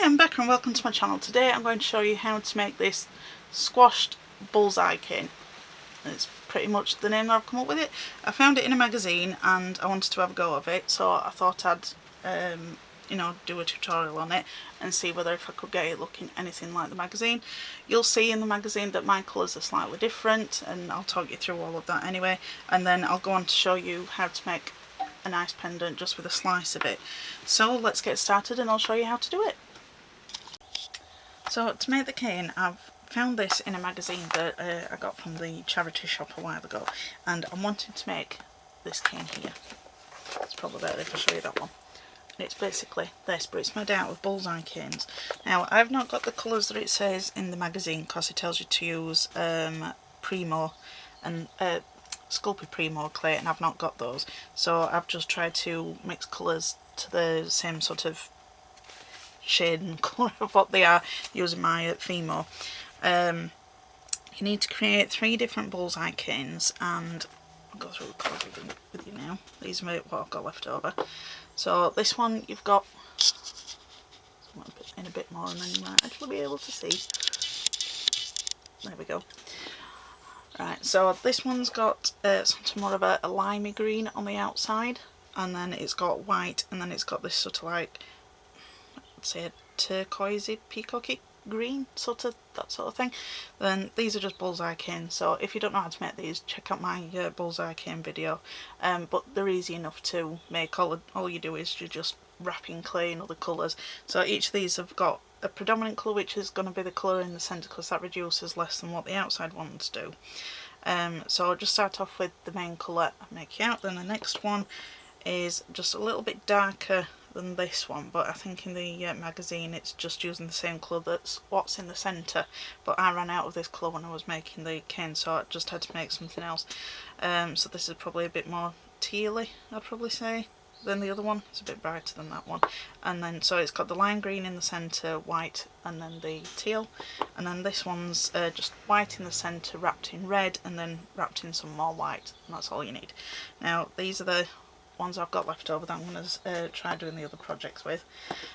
I'm Becca and welcome to my channel. Today I'm going to show you how to make this squashed bullseye cane. It's pretty much the name that I've come up with it. I found it in a magazine and I wanted to have a go of it, so I thought I'd do a tutorial on it and see whether if I could get it looking anything like the magazine. You'll see in the magazine that my colours are slightly different, and I'll talk you through all of that anyway, and then I'll go on to show you how to make a nice pendant just with a slice of it. So let's get started and I'll show you how to do it. So to make the cane, I've found this in a magazine that I got from the charity shop a while ago, and I'm wanting to make this cane here. It's probably better if I show you that one. And it's basically this, but it's made out of bullseye canes. Now I've not got the colours that it says in the magazine because it tells you to use Primo and Sculpey Primo clay, and I've not got those, so I've just tried to mix colours to the same sort of shade and colour of what they are using my Fimo. You need to create 3 different bullseye canes, and I'll go through the colours with you now. These are what I've got left over. So this one you've got in a bit more and then you might actually be able to see. There we go. Right, so this one's got something more of a limey green on the outside, and then it's got white, and then it's got this sort of like, let's say, a turquoisey, peacocky green, that sort of thing. Then these are just bullseye canes, so if you don't know how to make these, check out my bullseye cane video, but they're easy enough to make. All you do is you just wrap in clay in other colours. So each of these have got a predominant colour, which is going to be the colour in the centre, because that reduces less than what the outside ones do. So I'll just start off with the main colour and make it out. Then the next one is just a little bit darker than this one, but I think in the magazine it's just using the same colour that's what's in the centre, but I ran out of this colour when I was making the cane, so I just had to make something else. So this is probably a bit more tealy, I'd probably say, than the other one. It's a bit brighter than that one. And then so it's got the lime green in the centre, white, and then the teal, and then this one's just white in the centre, wrapped in red, and then wrapped in some more white, and that's all you need. Now these are the ones I've got left over that I'm going to try doing the other projects with,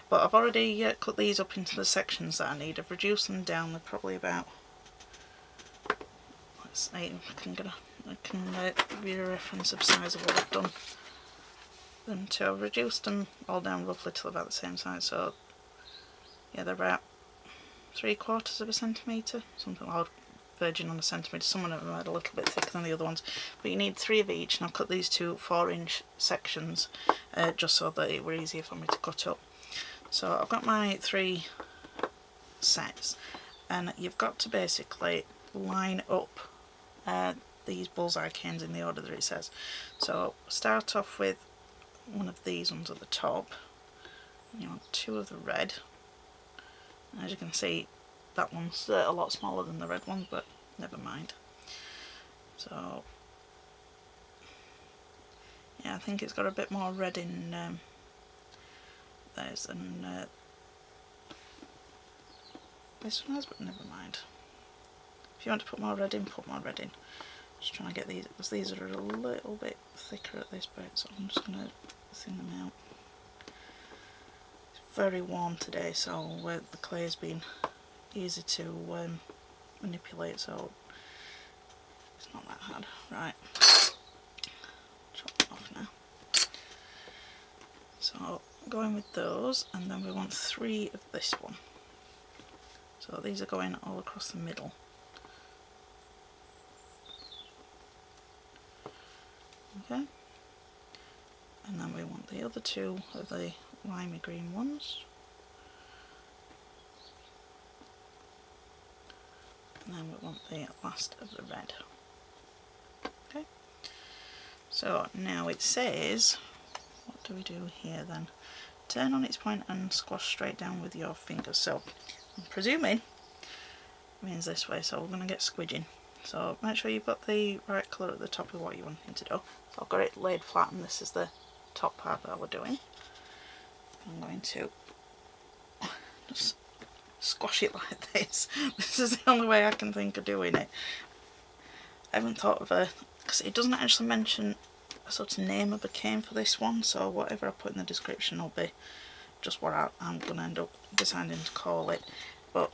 but I've already cut these up into the sections that I need. I've reduced them down. They're probably about, let's see, I can give you a reference of size of what I've done. And so I've reduced them all down roughly till about the same size, so yeah, they're about 3/4 of a centimetre, something like, verging on a centimetre. Some of them are a little bit thicker than the other ones, but you need 3 of each, and I've cut these to 4-inch sections just so that it were easier for me to cut up. So I've got my 3 sets, and you've got to basically line up these bullseye canes in the order that it says. So start off with one of these ones at the top. You want 2 of the red. As you can see, that one's a lot smaller than the red one, but never mind. So yeah, I think it's got a bit more red in theirs than this one has, but never mind. If you want to put more red in, put more red in. Just trying to get these, because these are a little bit thicker at this bit, so I'm just going to thin them out. It's very warm today, so the clay has been easy to manipulate, so it's not that hard. Right, chop them off now. So going with those, and then we want 3 of this one. So these are going all across the middle. Okay, and then we want the other 2 of the limey green ones. And then we want the last of the red. Okay, so now it says, what do we do here then? Turn on its point and squash straight down with your fingers. So I'm presuming it means this way, so we're going to get squidging. So make sure you've got the right colour at the top of what you want it to do. So I've got it laid flat, and this is the top part that we're doing. I'm going to just squash it like this. This is the only way I can think of doing it. I haven't thought of because it doesn't actually mention a sort of name of a cane for this one, so whatever I put in the description will be just what I'm going to end up deciding to call it. But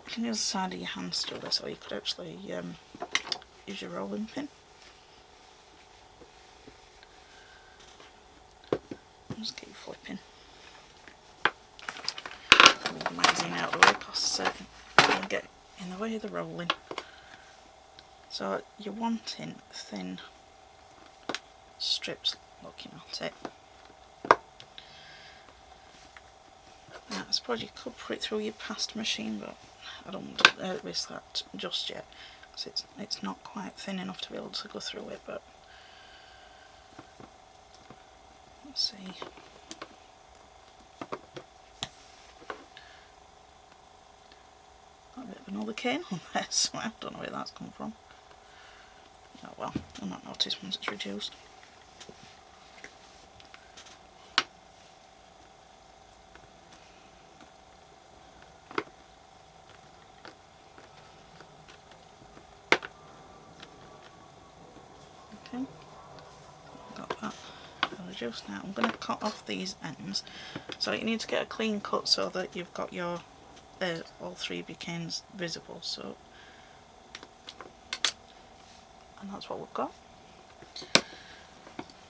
you can use the side of your hands to do this, or you could actually use your rolling pin. Just keep flipping. Move the magazine out of the way because it's going to get in the way of the rolling. So you're wanting thin strips looking at it. Now, I suppose you could put it through your pasta machine, but I don't want to risk that just yet because it's not quite thin enough to be able to go through it. But let's see. Got a bit of another cane on there, so I don't know where that's come from. Oh well, I'll not notice once it's reduced. Okay, got that reduced now. I'm going to cut off these ends. So you need to get a clean cut so that you've got your all three of your canes visible. So, and that's what we've got.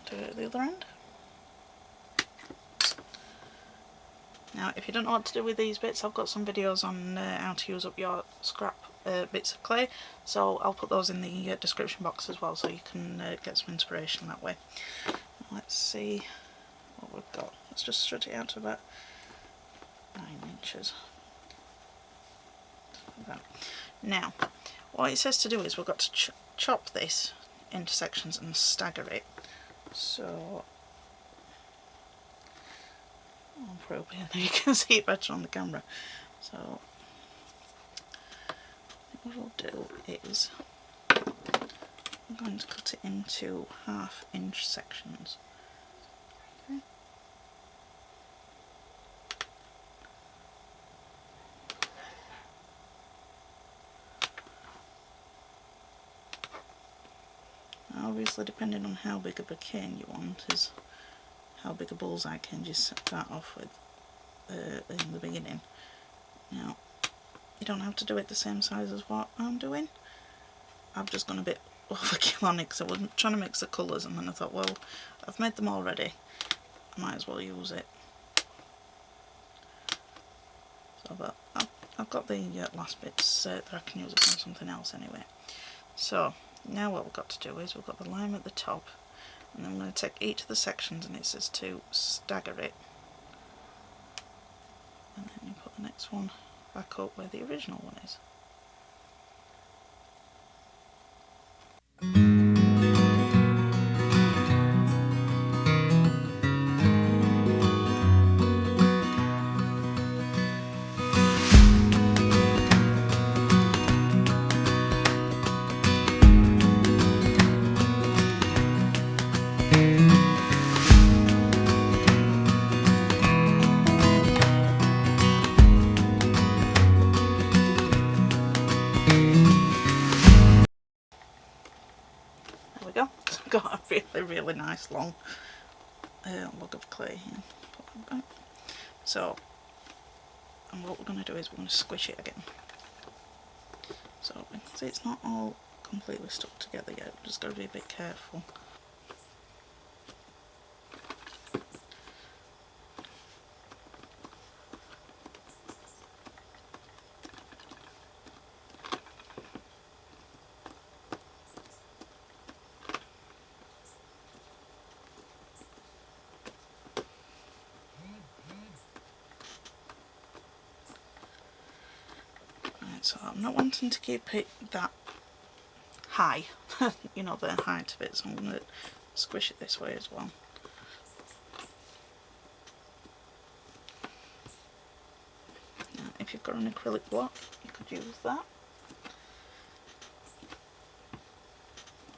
Do it at the other end. Now, if you don't know what to do with these bits, I've got some videos on how to use up your scrap bits of clay, so I'll put those in the description box as well, so you can get some inspiration that way. Let's see what we've got. Let's just stretch it out to about 9 inches. Like that. Now, what it says to do is we've got to chop this into sections and stagger it. So I'll put it up here, you can see it better on the camera. So what we'll do is I'm going to cut it into 1/2 inch sections. Okay. Now obviously, depending on how big of a cane you want is how big a bullseye cane you start off with in the beginning. Now, you don't have to do it the same size as what I'm doing. I've just gone a bit overkill on it because I wasn't trying to mix the colours, and then I thought, well, I've made them already, I might as well use it. So, but I've got the last bits that I can use it on something else anyway. So now what we've got to do is we've got the line at the top, and then I'm going to take each of the sections, and it says to stagger it, and then you put the next one back up where the original one is. There we go. So I've got a really nice long log of clay here. So, and what we're going to do is we're going to squish it again. So see, it's not all completely stuck together yet, we've just got to be a bit careful. So I'm not wanting to keep it that high, you know, the height of it, so I'm going to squish it this way as well. Now, if you've got an acrylic block, you could use that,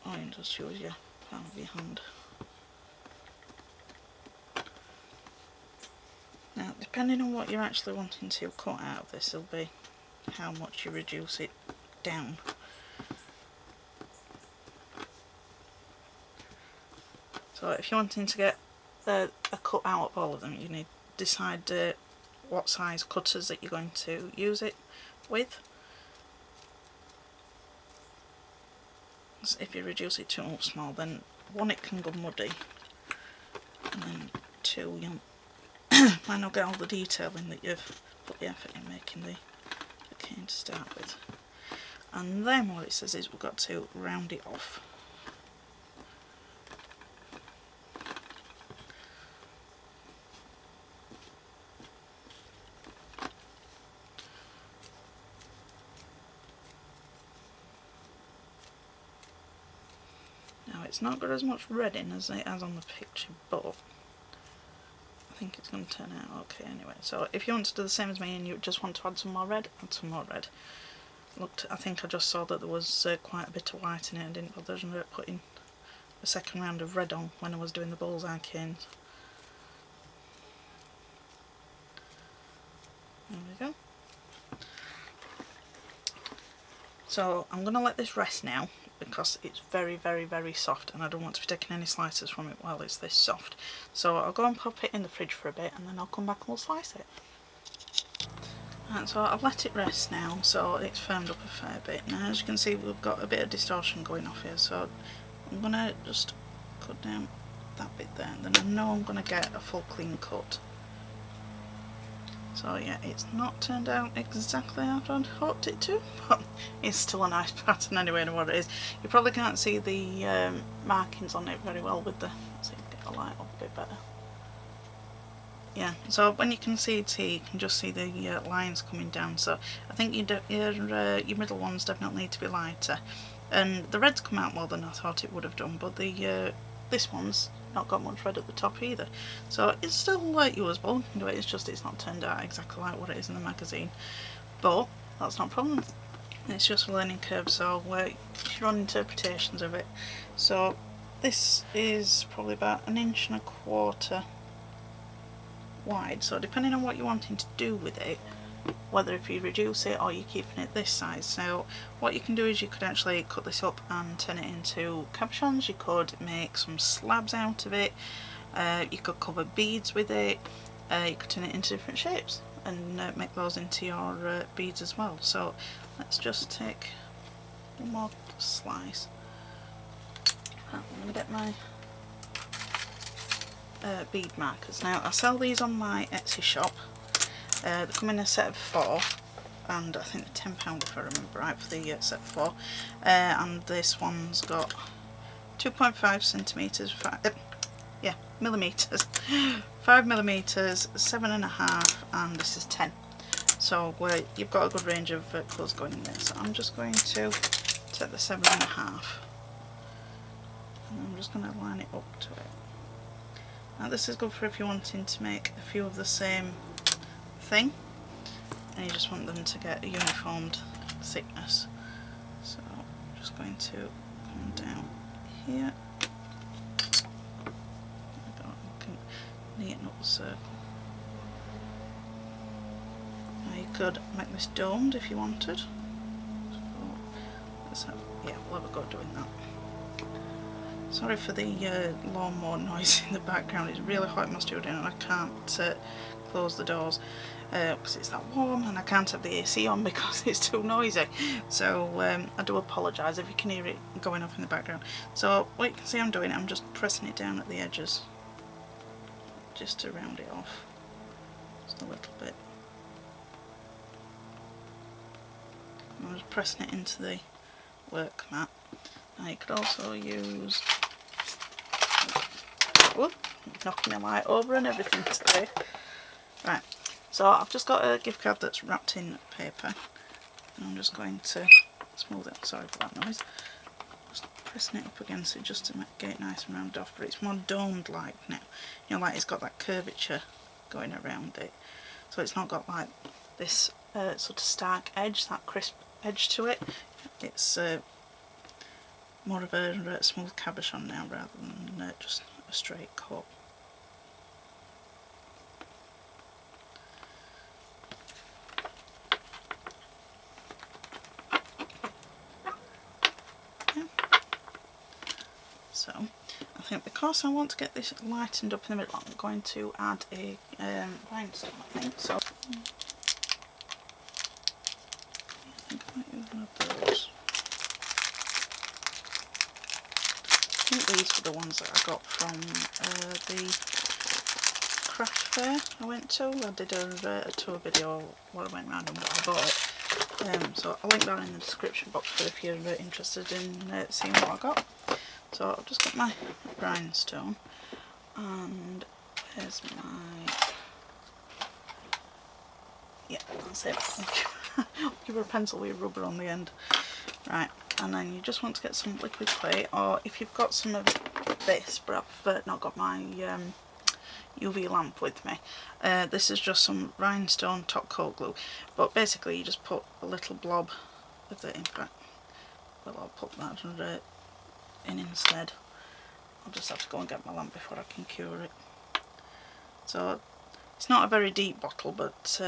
or you can just use your palm of your hand. Now, depending on what you're actually wanting to cut out of this, will be how much you reduce it down. So if you're wanting to get a cut out of all of them, you need decide what size cutters that you're going to use it with. So if you reduce it too small, then one, it can go muddy, and then two, you might not get all the detail in that you've put the effort in making the cane to start with. And then what it says is we've got to round it off. Now it's not got as much red in as it has on the picture, but I think it's going to turn out okay anyway. So if you want to do the same as me and you just want to add some more red, add some more red. Looked, I think I just saw that there was quite a bit of white in it. I didn't bother putting a second round of red on when I was doing the bullseye canes. There we go. So I'm going to let this rest now, because it's very, very, very soft and I don't want to be taking any slices from it while it's this soft. So I'll go and pop it in the fridge for a bit and then I'll come back and we'll slice it. Right, so I've let it rest now, so it's firmed up a fair bit. Now as you can see, we've got a bit of distortion going off here, so I'm going to just cut down that bit there, and then I know I'm going to get a full clean cut. So yeah, it's not turned out exactly how I'd hoped it to, but it's still a nice pattern anyway, and what it is. You probably can't see the markings on it very well with the, so you can get the light up a bit better. Yeah, so when you can see it here, you can just see the lines coming down, so I think your middle ones definitely need to be lighter. And the red's come out more than I thought it would have done, but the this one's not got much red at the top either. So it's still usable, it's just it's not turned out exactly like what it is in the magazine. But that's not a problem, it's just a learning curve, so your own interpretations of it. So this is probably about 1.25 inches wide, so depending on what you're wanting to do with it, whether if you reduce it or you're keeping it this size. So what you can do is you could actually cut this up and turn it into cabochons. You could make some slabs out of it, you could cover beads with it, you could turn it into different shapes and make those into your beads as well. So let's just take one more slice. I'm going to get my bead markers. Now I sell these on my Etsy shop. They come in a set of 4, and I think they're £10 if I remember right for the set of 4. And this one's got 2.5 centimetres, millimetres, 5 millimetres, 7.5, and this is 10. So you've got a good range of colours going in there. So I'm just going to take the 7.5, and I'm just going to line it up to it. Now this is good for if you're wanting to make a few of the same thing and you just want them to get a uniformed thickness. So I'm just going to come down here. I can neaten up the circle. Now you could make this domed if you wanted. So yeah, we'll have a go doing that. Sorry for the lawnmower noise in the background, it's really hot in my studio and I can't close the doors because it's that warm, and I can't have the AC on because it's too noisy. So I do apologise if you can hear it going off in the background. So what you can see I'm doing, I'm just pressing it down at the edges just to round it off just a little bit. I'm just pressing it into the work mat. Now you could also use, whoop, knocking the light over and everything today. Right, so I've just got a gift card that's wrapped in paper, and I'm just going to smooth it, sorry for that noise, just pressing it up against it just to get it nice and rounded off, but it's more domed like now, you know, like it's got that curvature going around it, so it's not got like this sort of stark edge, that crisp edge to it. It's more of a smooth cabochon now rather than just a straight cut. Yeah. So I think because I want to get this lightened up in the middle, I'm going to add a rhinestone, I think. So I think I might use one of those. I think these were the ones that I got from the craft fair I went to. I did a tour video where I went around and what I bought. So I'll link that in the description box for if you're interested in seeing what I got. So I've just got my rhinestone, and there's my, yeah, that's it. I'll give her a pencil with rubber on the end. Right, and then you just want to get some liquid clay, or if you've got some of this, but I've not got my UV lamp with me. This is just some rhinestone top coat glue, but basically you just put a little blob of the impact. Well, I'll put that in instead. I'll just have to go and get my lamp before I can cure it. So it's not a very deep bottle, but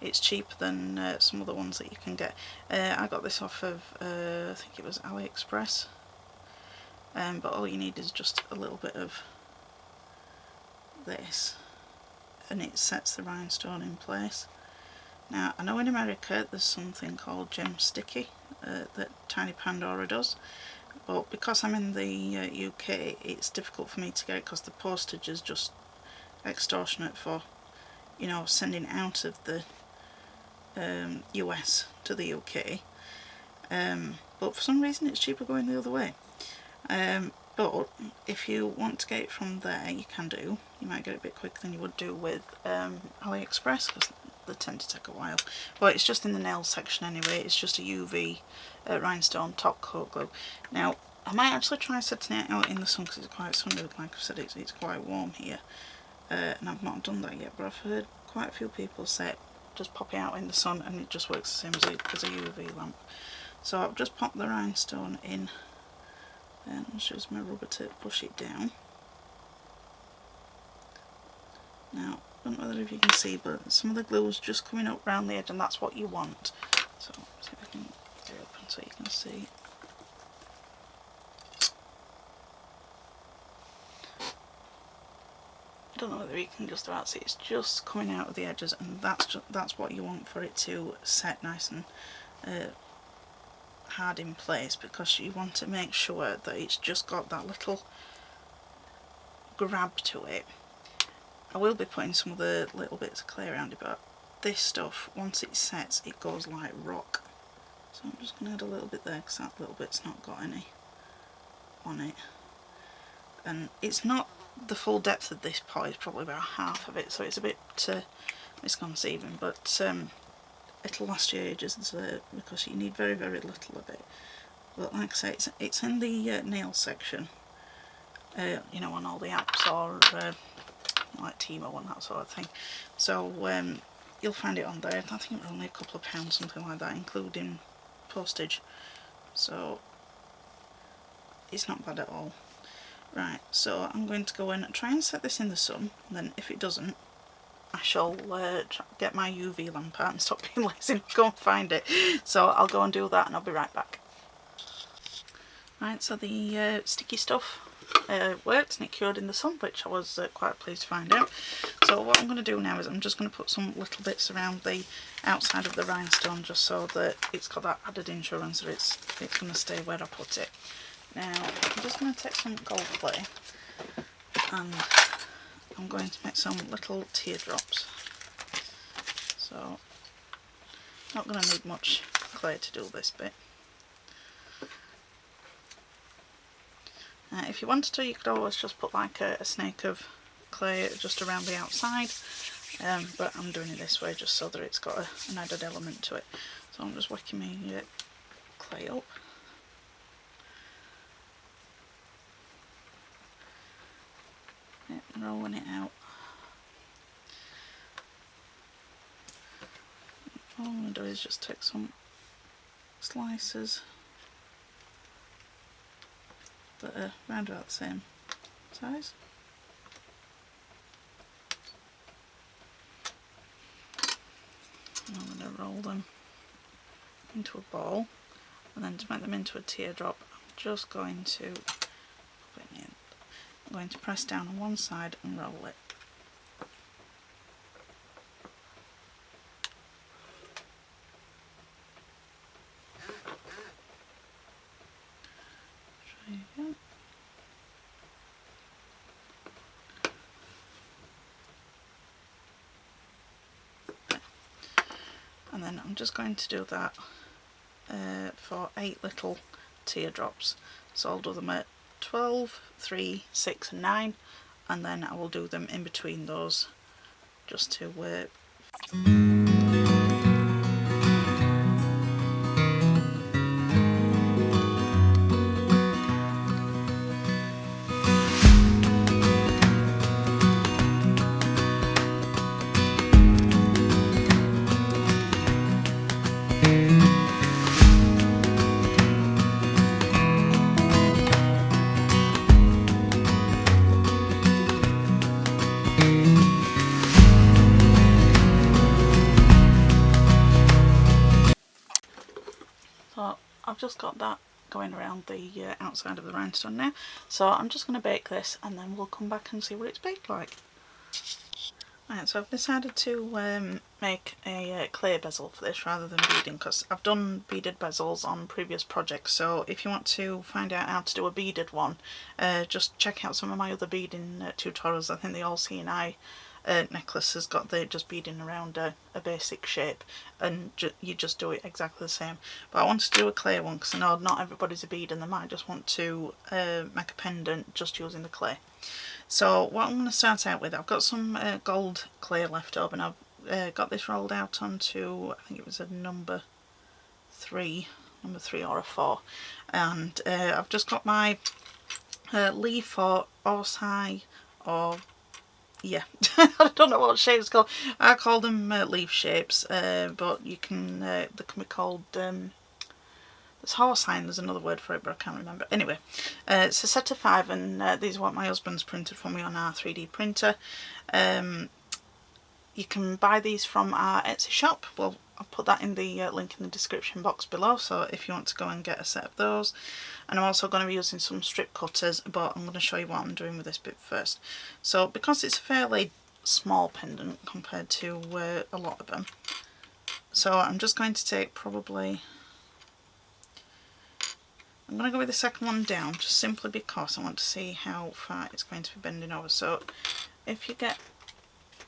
it's cheaper than some other ones that you can get. I got this off of I think it was AliExpress, but all you need is just a little bit of this and it sets the rhinestone in place. Now I know in America there's something called Gem Sticky that Tiny Pandora does, but because I'm in the UK it's difficult for me to get it because the postage is just extortionate for, you know, sending out of the US to the UK, but for some reason it's cheaper going the other way. But if you want to get it from there, you can do. You might get it a bit quicker than you would do with AliExpress because they tend to take a while. But it's just in the nails section anyway. It's just a UV rhinestone top coat glue. Now I might actually try setting it out in the sun because it's quite sunny. Like I've said, it's quite warm here, and I've not done that yet. But I've heard quite a few people say just pop it out in the sun and it just works the same as a UV lamp. So I've just popped the rhinestone in. And I'll use my rubber to push it down. Now, I don't know whether if you can see, but some of the glue is just coming up round the edge, and that's what you want. So, see if I can get it open so you can see. I don't know whether you can just about see. It's just coming out of the edges, and that's what you want for it to set nice and hard in place, because you want to make sure that it's just got that little grab to it. I will be putting some of the little bits of clay around it, but this stuff, once it sets, it goes like rock. So I'm just going to add a little bit there because that little bit's not got any on it. And it's not the full depth of this pot, it's probably about half of it, so it's a bit misconceiving, but it'll last you ages because you need very, very little of it. But like I say, it's in the nail section, you know, on all the apps, or like Timo and that sort of thing. So you'll find it on there. I think it's only a couple of pounds, something like that, including postage. So it's not bad at all. Right, so I'm going to go in and try and set this in the sun, and then if it doesn't, I shall get my UV lamp out and stop being lazy and go and find it. So I'll go and do that and I'll be right back. Right, so the sticky stuff worked and it cured in the sun, which I was quite pleased to find out. So what I'm going to do now is I'm just going to put some little bits around the outside of the rhinestone, just so that it's got that added insurance that it's going to stay where I put it. Now I'm just going to take some gold clay and I'm going to make some little teardrops. So not going to need much clay to do this bit. If you wanted to, you could always just put like a snake of clay just around the outside, but I'm doing it this way just so that it's got an added element to it. So I'm just whacking my clay up. Rolling it out. All I'm going to do is just take some slices that are round about the same size. And I'm going to roll them into a ball, and then to make them into a teardrop, I'm just going to I'm going to press down on one side and roll it. Try again. And then I'm just going to do that for 8 little teardrops. So I'll do them at 12, 3, 6 and 9, and then I will do them in between those just to So I've just got that going around the outside of the rhinestone now. So I'm just going to bake this and then we'll come back and see what it's baked like. Right, so I've decided to make a clay bezel for this rather than beading, because I've done beaded bezels on previous projects. So if you want to find out how to do a beaded one, just check out some of my other beading tutorials. I think the All Seeing Eye necklace has got the just beading around a basic shape, and you just do it exactly the same. But I wanted to do a clay one because I know not everybody's a bead and they might just want to make a pendant just using the clay. So what I'm going to start out with, I've got some gold clay left over, and I've got this rolled out onto, I think it was a number 3 or a 4, and I've just got my leaf or Bullseye, or yeah, I don't know what shape it's called. I call them leaf shapes, but you can, they can be called, there's horseye, there's another word for it but I can't remember. Anyway, it's a set of 5, and these are what my husband's printed for me on our 3D printer. You can buy these from our Etsy shop. Well, I'll put that in the link in the description box below, so if you want to go and get a set of those. And I'm also going to be using some strip cutters, but I'm going to show you what I'm doing with this bit first. So because it's a fairly small pendant compared to a lot of them, so I'm just going to take probably, I'm going to go with the second one down, just simply because I want to see how far it's going to be bending over. So if you get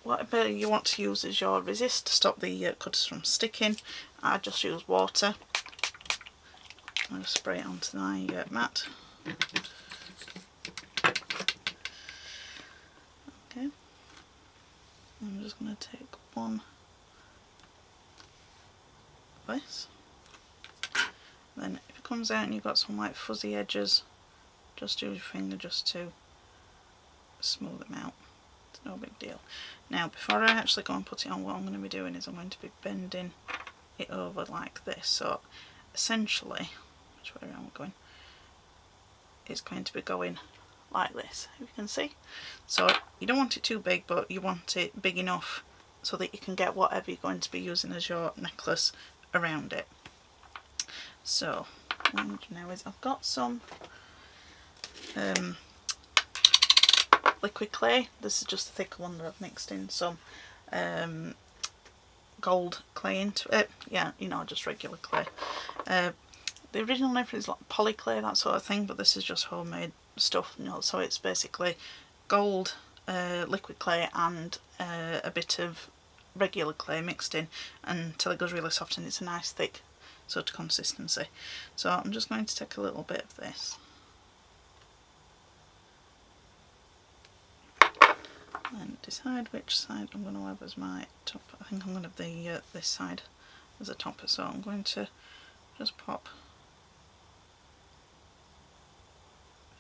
whatever you want to use as your resist to stop the cutters from sticking, I just use water. I'm going to spray it onto my mat. Okay, I'm just going to take one of this. Then if it comes out and you've got some like fuzzy edges, just use your finger just to smooth them out. It's no big deal. Now before I actually go and put it on, what I'm going to be doing is I'm going to be bending it over like this. So essentially, which way around we're going, it's going to be going like this, if you can see. So you don't want it too big, but you want it big enough so that you can get whatever you're going to be using as your necklace around it. So what I'm going to do now is I've got some liquid clay. This is just a thicker one that I've mixed in some gold clay into it. Yeah, you know, just regular clay. The original name is like polyclay, that sort of thing, but this is just homemade stuff, you know, so it's basically gold, liquid clay and a bit of regular clay mixed in until it goes really soft and it's a nice thick sort of consistency. So I'm just going to take a little bit of this and decide which side I'm going to have as my top. I think I'm going to have the this side as a topper, so I'm going to just pop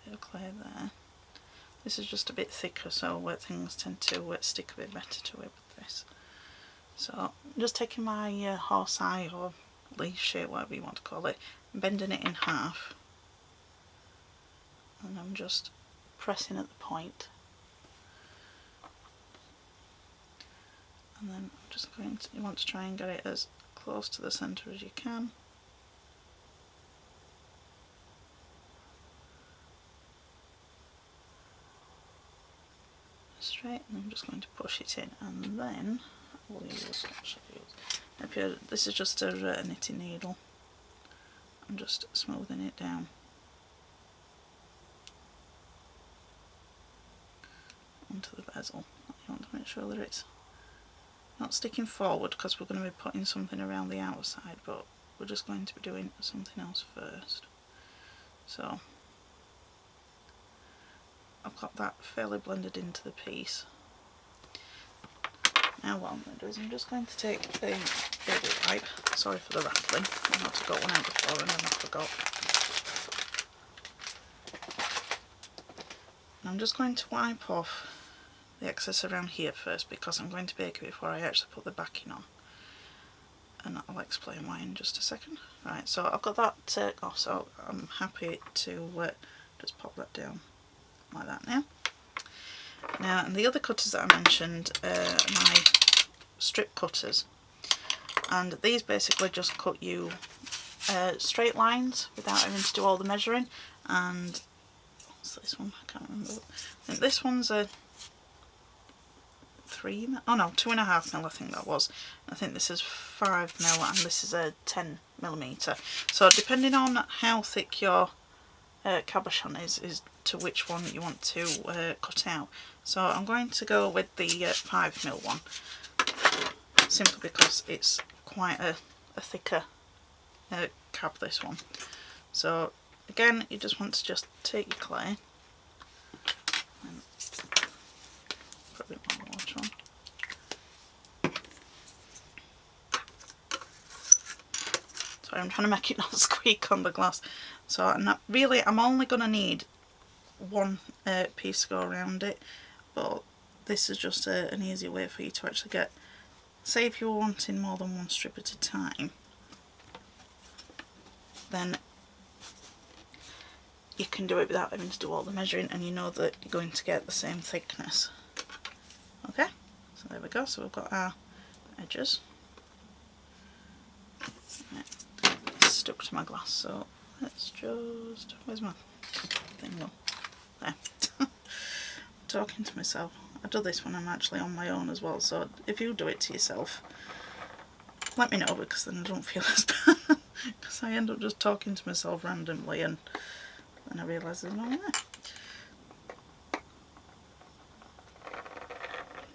a bit of clay there. This is just a bit thicker, so things tend to stick a bit better to it with this. So I'm just taking my horseye or leaf shape, whatever you want to call it, bending it in half, and I'm just pressing at the point. And then I'm just going to, you want to try and get it as close to the centre as you can. Okay, and I'm just going to push it in, and then we'll use, this is just a knitting needle. I'm just smoothing it down onto the bezel. You want to make sure that it's not sticking forward, because we're going to be putting something around the outside, but we're just going to be doing something else first. So I've got that fairly blended into the piece. Now what I'm going to do is I'm just going to take a baby wipe. Sorry for the rattling, I had to got one out before and then I forgot. And I'm just going to wipe off the excess around here first, because I'm going to bake it before I actually put the backing on. And I'll explain why in just a second. Right, so I've got that off, so I'm happy to just pop that down like that now. Now, and the other cutters that I mentioned are my strip cutters, and these basically just cut you straight lines without having to do all the measuring. And what's this one? I can't remember. I think this one's a 2.5 mil, I think that was. I think this is 5 mil and this is a 10mm. So depending on how thick your cabochon is to which one you want to cut out. So I'm going to go with the 5 mil one, simply because it's quite a thicker cab, this one. So again, you just want to just take your clay and put a bit more water on. Sorry, I'm trying to make it not squeak on the glass. So I'm only going to need one piece to go around it, but this is just an easier way for you to actually get, say if you're wanting more than one strip at a time, then you can do it without having to do all the measuring, and you know that you're going to get the same thickness. Okay, so there we go, so we've got our edges. Right. It's stuck to my glass, so let's just, where's my thing go? There. Talking to myself. I do this when I'm actually on my own as well, so if you do it to yourself, let me know, because then I don't feel as bad, because I end up just talking to myself randomly and then I realise there's no one there.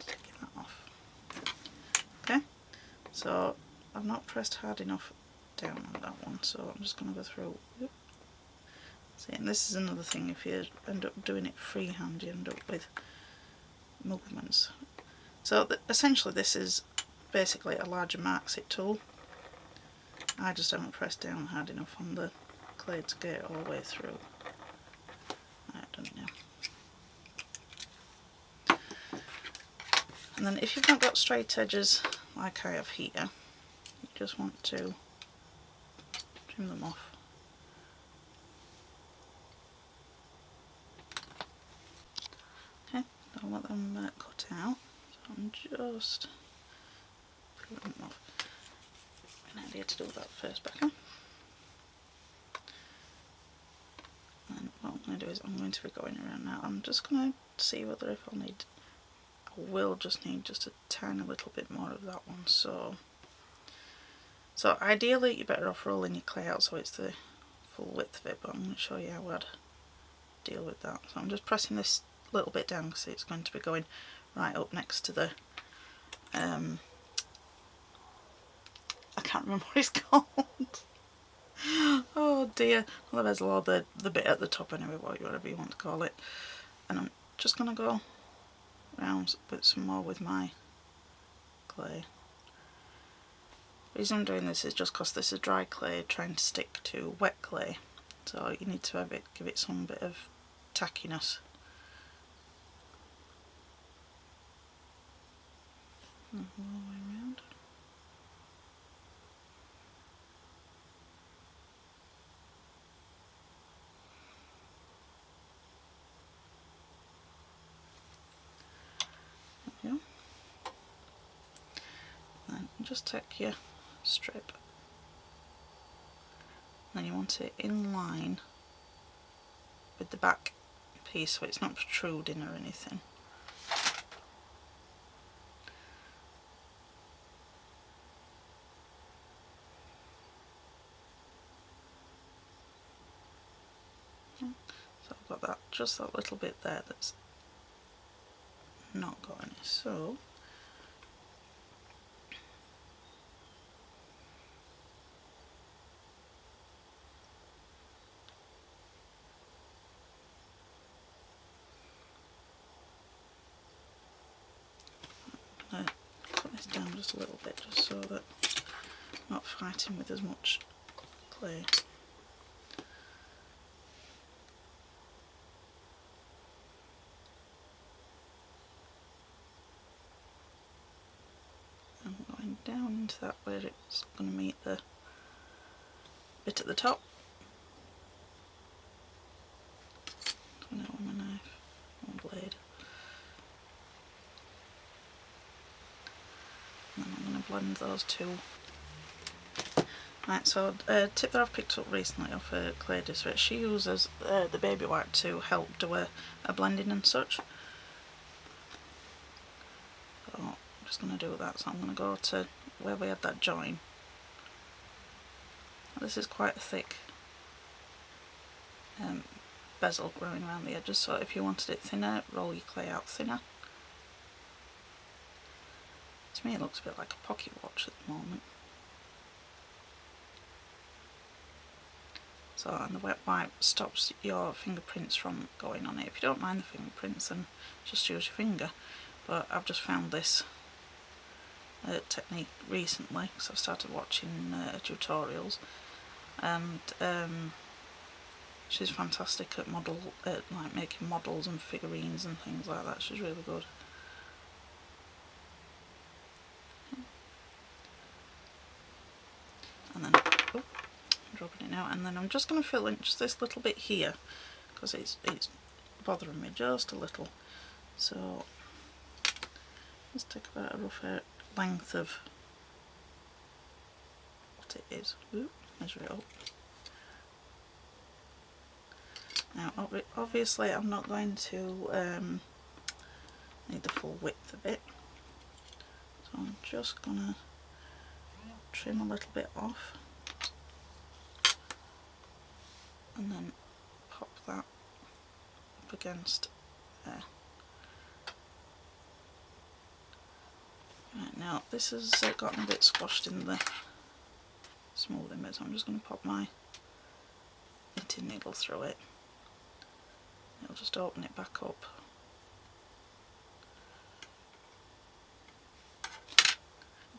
Taking that off. Okay, so I've not pressed hard enough down on that one, so I'm just going to go through. See, and this is another thing, if you end up doing it freehand, you end up with movements. So essentially this is basically a larger marks it tool. I just haven't pressed down hard enough on the clay to get it all the way through. I've done it now. And then if you've not got straight edges like I have here, you just want to trim them off. Okay, I'll let them cut out. So I'm just pulling them off. An idea to do that first, Becca. And what I'm going to do is I'm going to be going around now. I'm just going to see whether if I'll need, I will just need just a tiny little bit more of that one. So ideally you're better off rolling your clay out so it's the full width of it, but I'm going to show you how I'd deal with that. So I'm just pressing this little bit down because it's going to be going right up next to the I can't remember what it's called. Oh dear. Well, the bezel, or the bit at the top anyway, whatever you want to call it. And I'm just going to go around with some more with my clay. The reason I'm doing this is just because this is dry clay trying to stick to wet clay. So you need to have it, give it some bit of tackiness. All the way around. There we go. Then just take your strip, and you want it in line with the back piece so it's not protruding or anything. just that little bit there that's not got any. So I'm going to put this down just a little bit, just so that I'm not fighting with as much clay. I'm going down into that where it's going to meet the bit at the top. So now with my knife or blade. And then I'm going to blend those two. Right, so a tip that I've picked up recently off a clay disser, she uses the baby wipe to help do a blending and such. So I'm just going to do that, so I'm going to go to where we had that join. This is quite a thick bezel growing around the edges, so if you wanted it thinner, roll your clay out thinner. To me it looks a bit like a pocket watch at the moment. So, and the wet wipe stops your fingerprints from going on it. If you don't mind the fingerprints, then just use your finger. But I've just found this technique recently because I've started watching tutorials, and she's fantastic at like making models and figurines and things like that. She's really good. And then, oh, I'm dropping it now. And then I'm just going to fill in just this little bit here because it's bothering me just a little. So let's take about a rough length of what it is. Ooh, measure it up. Now obviously I'm not going to need the full width of it, so I'm just going to trim a little bit off and then pop that up against there. Right, now this has gotten a bit squashed in the smoothing bit, so I'm just going to pop my knitting needle through it. It'll just open it back up.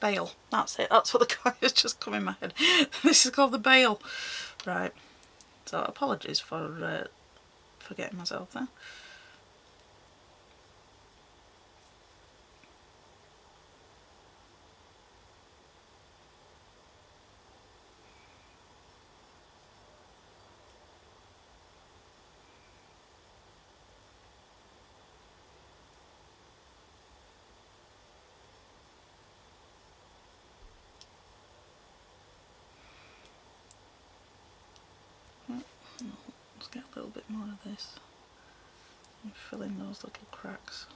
Bail, that's it, that's what the guy has just come in my head. This is called the bail. Right, so apologies for getting myself there. Let's get a little bit more of this and fill in those little cracks.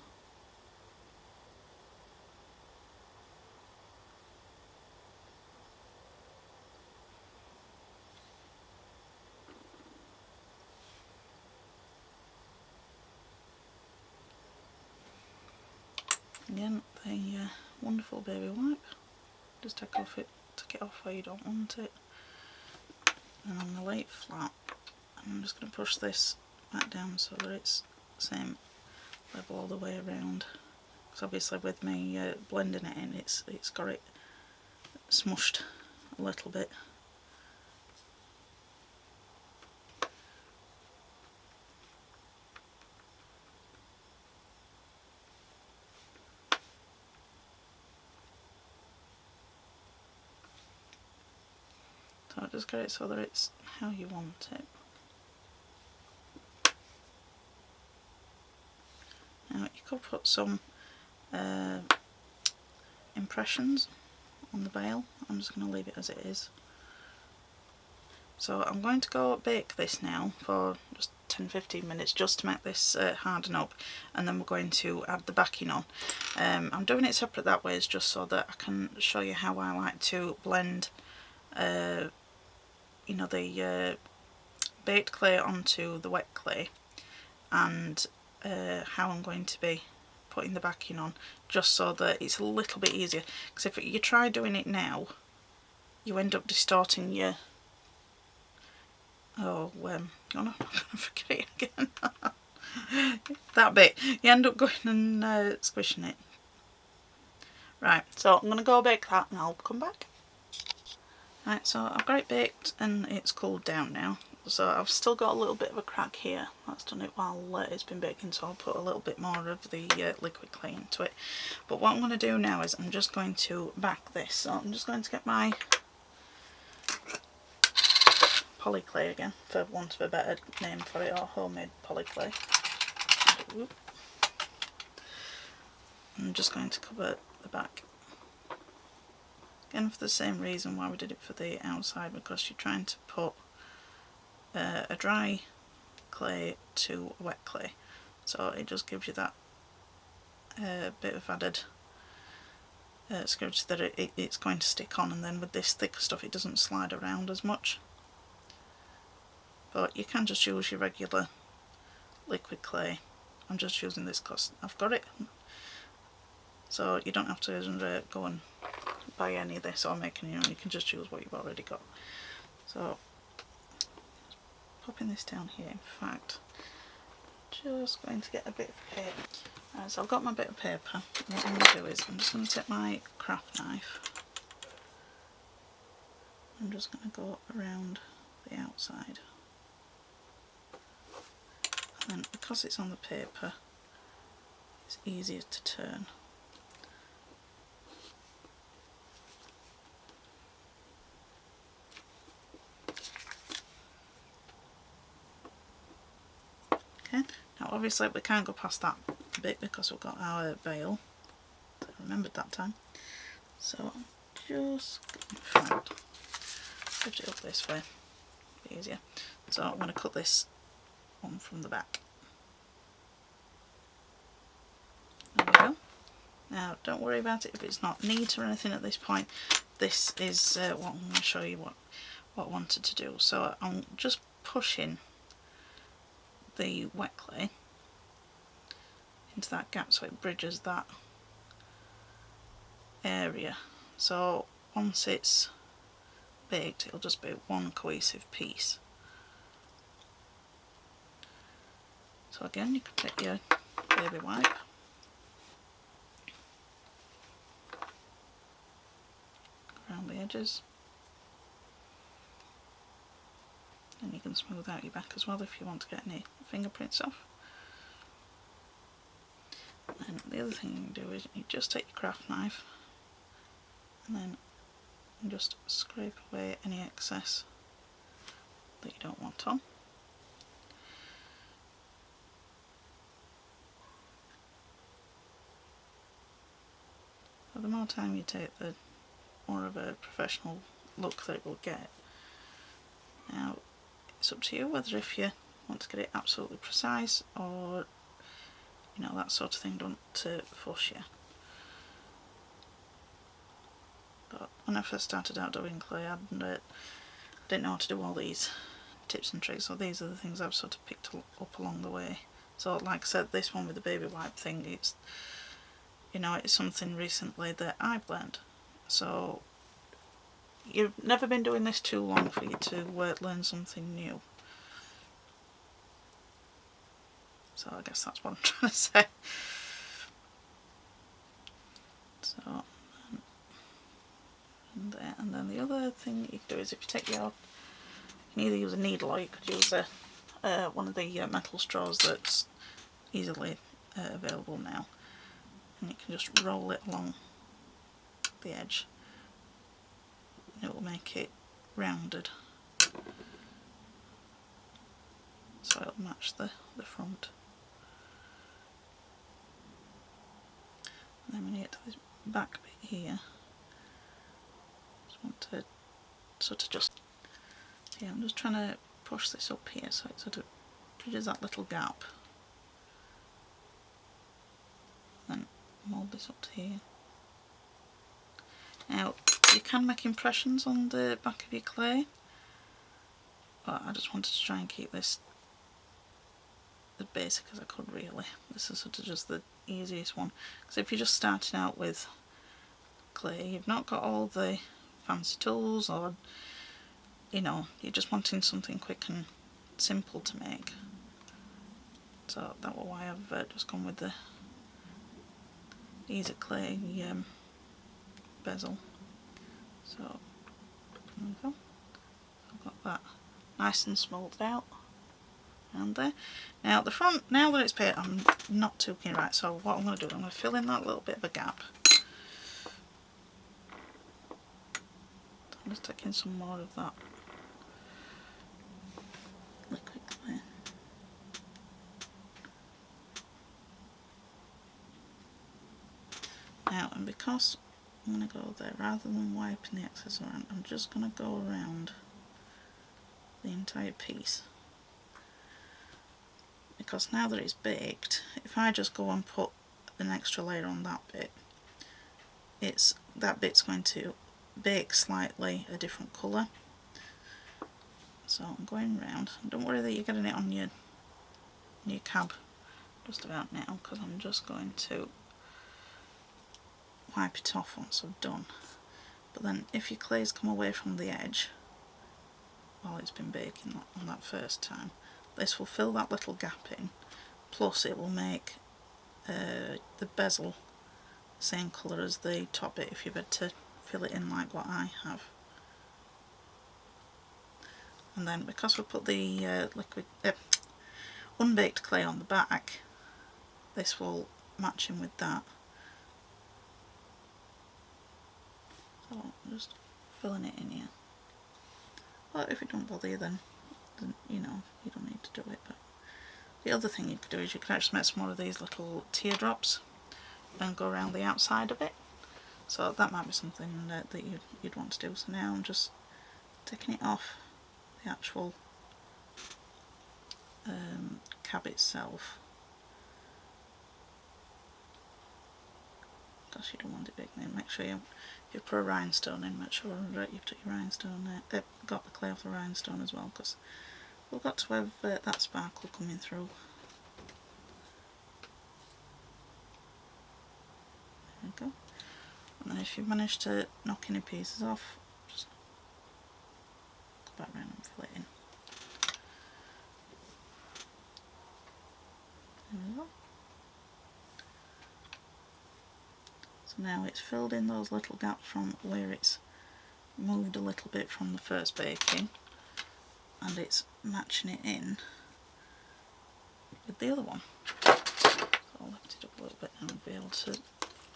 Again, the wonderful baby wipe. Just take it off where you don't want it. And on the light flat, I'm just going to push this back down so that it's the same level all the way around. Because obviously with me blending it in, it's got it smushed a little bit. So just get it so that it's how you want it. Now you could put some impressions on the bail. I'm just going to leave it as it is. So I'm going to go bake this now for just 10-15 minutes just to make this harden up, and then we're going to add the backing on. I'm doing it separate that way just so that I can show you how I like to blend you know, the baked clay onto the wet clay, and how I'm going to be putting the backing on, just so that it's a little bit easier, because if you try doing it now you end up distorting your oh no, I'm gonna forget it again. That bit, you end up going and squishing it. Right, so I'm gonna go bake that and I'll come back. Right, so I've got it baked and it's cooled down now. So I've still got a little bit of a crack here. That's done it while it's been baking, so I'll put a little bit more of the liquid clay into it. But what I'm going to do now is I'm just going to back this. So I'm just going to get my poly clay again, for want of a better name for it, or homemade poly clay. I'm just going to cover the back. Again, for the same reason why we did it for the outside, because you're trying to put a dry clay to a wet clay, so it just gives you that bit of added security that it's going to stick on, and then with this thicker stuff it doesn't slide around as much. But you can just use your regular liquid clay. I'm just using this because I've got it, so you don't have to go and buy any of this or make any. You can just use what you've already got. So popping this down here, in fact just going to get a bit of paper. Right, so I've got my bit of paper. What I'm going to do is I'm just going to take my craft knife. I'm just going to go around the outside. And because it's on the paper, it's easier to turn. Okay, now obviously we can't go past that bit because we've got our veil. I remembered that time. So I'm just going to lift it up this way, be easier. So I'm going to cut this one from the back. There we go. Now don't worry about it if it's not neat or anything at this point. This is what I'm going to show you what I wanted to do. So I'm just pushing the wet clay into that gap so it bridges that area. So once it's baked it'll just be one cohesive piece. So again, you can take your baby wipe around the edges, and you can smooth out your back as well if you want to get any fingerprints off. And the other thing you can do is you just take your craft knife and then you just scrape away any excess that you don't want on. So the more time you take, the more of a professional look that it will get. Now it's up to you whether if you want to get it absolutely precise or that sort of thing. Don't fuss you. But when I first started out doing clay, I didn't know how to do all these tips and tricks, so these are the things I've sort of picked up along the way. So like I said, this one with the baby wipe thing, it's something recently that I've learned. So you've never been doing this too long for you to learn something new. So I guess that's what I'm trying to say. So and then the other thing you can do is if you take you can either use a needle or you could use one of the metal straws that's easily available now, and you can just roll it along the edge and it will make it rounded so it'll match the front. And then when you get to this back bit here, just want to sort of I'm just trying to push this up here so it sort of bridges that little gap. Then mould this up to here. Now you can make impressions on the back of your clay, but I just wanted to try and keep this as basic as I could really. This is sort of just the easiest one, because if you're just starting out with clay, you've not got all the fancy tools, or you know, you're just wanting something quick and simple to make. So that's why I've just gone with the easy clay bezel. So there we go. I've got that nice and smoothed out around there. Now at the front, now that it's painted, I'm not too keen. Right, so what I'm going to do, I'm going to fill in that little bit of a gap. I'm just taking some more of that liquid clay. Now, and because I'm going to go there, rather than wiping the excess around, I'm just going to go around the entire piece. Because now that it's baked, if I just go and put an extra layer on that bit, that bit's going to bake slightly a different colour. So I'm going round. Don't worry that you're getting it on your cab just about now, because I'm just going to wipe it off once I've done. But then if your clay's come away from the edge while it's been baking on that first time, this will fill that little gap in, plus it will make the bezel the same colour as the top bit if you've had to fill it in like what I have. And then because we put the unbaked clay on the back, this will match in with that. So I'm just filling it in here. But if it don't bother you, then you know, you don't need to do it. But the other thing you could do is you could actually make some more of these little teardrops and go around the outside of it. So that might be something that you'd want to do. So now I'm just taking it off the actual cab itself, because you don't want it big. Then make sure you put a rhinestone in, make sure you've put your rhinestone there, got the clay off the rhinestone as well, because we've got to have that sparkle coming through. There we go. And then if you've managed to knock any pieces off, just go back round and fill it in. There we go. So now it's filled in those little gaps from where it's moved a little bit from the first baking, and it's matching it in with the other one. So I'll lift it up a little bit and I'll be able to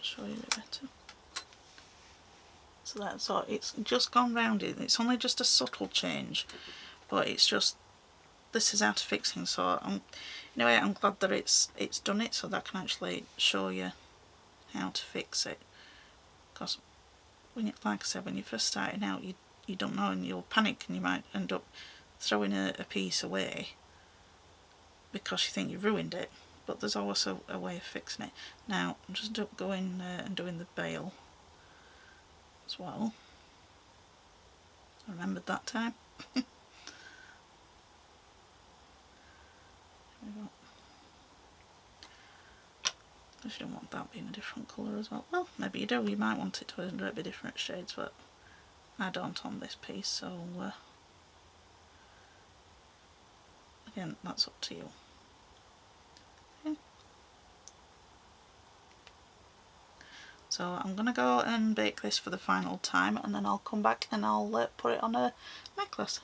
show you a bit better. So that's all. It's just gone round it. It's only just a subtle change, but it's just, this is out of fixing. So anyway, I'm glad that it's done it, so that I can actually show you how to fix it. Because when you, like I said, when you're first starting out, you don't know, and you'll panic and you might end up throwing a piece away because you think you've ruined it. But there's always a way of fixing it. Now I'm just going and doing the bail as well. I remembered that time. There we go. I just don't want that being a different colour as well. Well, maybe you do. You might want it to be different shades, but I don't on this piece. So again, that's up to you. Okay. So I'm going to go and bake this for the final time, and then I'll come back and I'll put it on a necklace.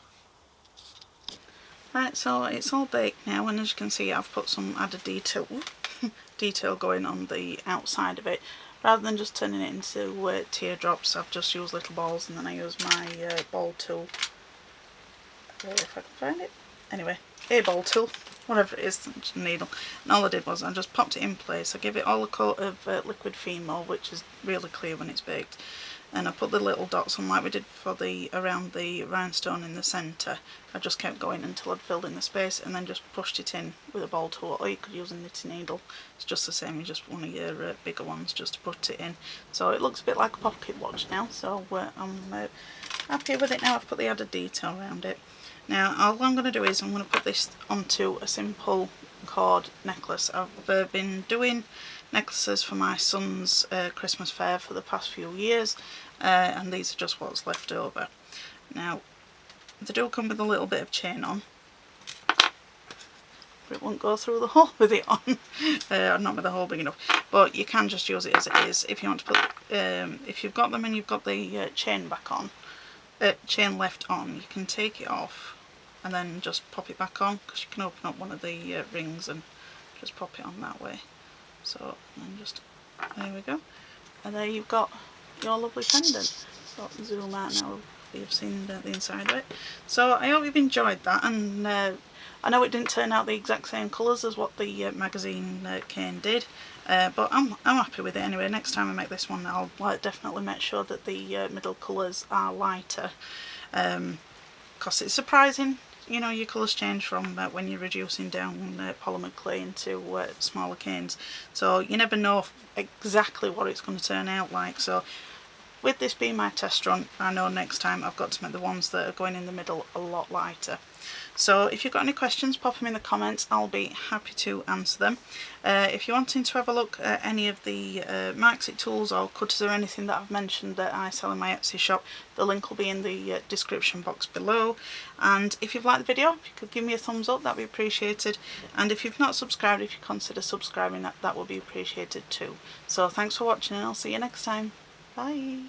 Right, so it's all baked now, and as you can see I've put some added detail going on the outside of it. Rather than just turning it into teardrops, I've just used little balls, and then I use my ball tool, if I can find it. Anyway, a ball tool, whatever it is, just a needle. And all I did was I just popped it in place. I give it all a coat of liquid Fimo, which is really clear when it's baked. And I put the little dots on like we did for around the rhinestone in the centre. I just kept going until I'd filled in the space, and then just pushed it in with a ball tool, or you could use a knitting needle. It's just the same, you just one of your bigger ones just to put it in. So it looks a bit like a pocket watch now, so I'm happy with it now. I've put the added detail around it. Now all I'm going to do is I'm going to put this onto a simple cord necklace. I've been doing necklaces for my son's Christmas fair for the past few years, and these are just what's left over. Now, they do come with a little bit of chain on, but it won't go through the hole with it on. Not with the hole big enough, but you can just use it as it is. If you want to put, if you've got them and you've got the chain back on, chain left on, you can take it off and then just pop it back on, because you can open up one of the rings and just pop it on that way. So then just, there we go, and there you've got your lovely pendant. So zoom out now, you've seen the inside of it. So I hope you've enjoyed that, and I know it didn't turn out the exact same colours as what the magazine cane did, but I'm happy with it anyway. Next time I make this one, I'll definitely make sure that the middle colours are lighter, because it's surprising, you know, your colours change from when you're reducing down polymer clay into smaller canes. So you never know exactly what it's going to turn out like. So with this being my test run, I know next time I've got to make the ones that are going in the middle a lot lighter. So if you've got any questions, pop them in the comments, I'll be happy to answer them. If you're wanting to have a look at any of the Marxit tools or cutters or anything that I've mentioned that I sell in my Etsy shop, the link will be in the description box below. And if you've liked the video, if you could give me a thumbs up, that'd be appreciated. And if you've not subscribed, if you consider subscribing, that would be appreciated too. So thanks for watching, and I'll see you next time. Bye!